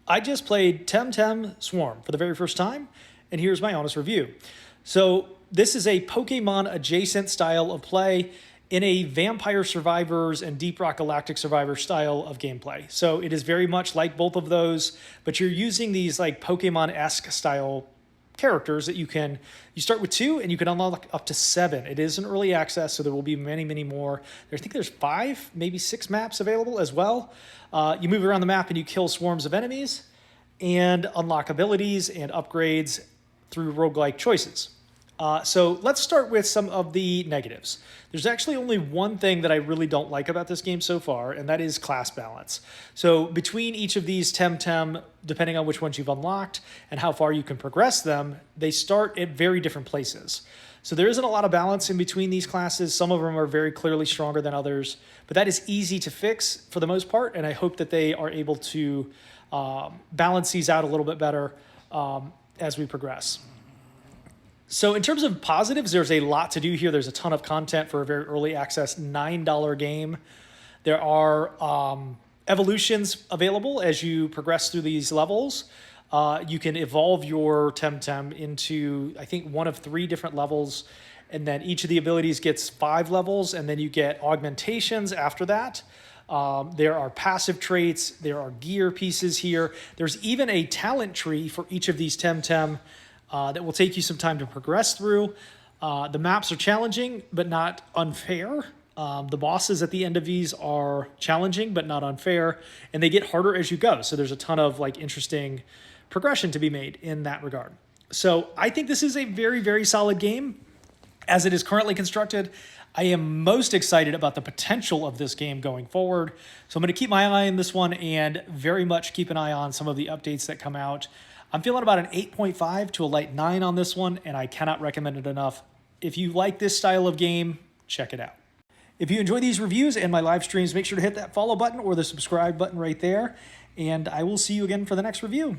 I just played Tem Tem Swarm for the very first time, and here's my honest review. So this is a Pokemon adjacent style of play in a Vampire Survivors and Deep Rock Galactic Survivor style of gameplay. So it is very much like both of those, but you're using these like Pokemon-esque style characters that you start with 2 and you can unlock up to 7. It is an early access, so there will be many, many more. I think there's 5, maybe 6 maps available as well. You move around the map and you kill swarms of enemies and unlock abilities and upgrades through roguelike choices. So let's start with some of the negatives. There's actually only one thing that I really don't like about this game so far, and that is class balance. So between each of these Temtem, depending on which ones you've unlocked and how far you can progress them, they start at very different places. So there isn't a lot of balance in between these classes. Some of them are very clearly stronger than others, but that is easy to fix for the most part, and I hope that they are able to balance these out a little bit better as we progress. So in terms of positives, there's a lot to do here. There's a ton of content for a very early access $9 game. There are evolutions available as you progress through these levels. You can evolve your Temtem into, I think, one of 3 different levels, and then each of the abilities gets 5 levels, and then you get augmentations after that. There are passive traits. There are gear pieces here. There's even a talent tree for each of these Temtem that will take you some time to progress through. The maps are challenging, but not unfair. The bosses at the end of these are challenging, but not unfair, and they get harder as you go. So there's a ton of like interesting progression to be made in that regard. So I think this is a very, very solid game as it is currently constructed. I am most excited about the potential of this game going forward. So I'm going to keep my eye on this one and very much keep an eye on some of the updates that come out. I'm feeling about an 8.5 to a light 9 on this one, and I cannot recommend it enough. If you like this style of game, check it out. If you enjoy these reviews and my live streams, make sure to hit that follow button or the subscribe button right there, and I will see you again for the next review.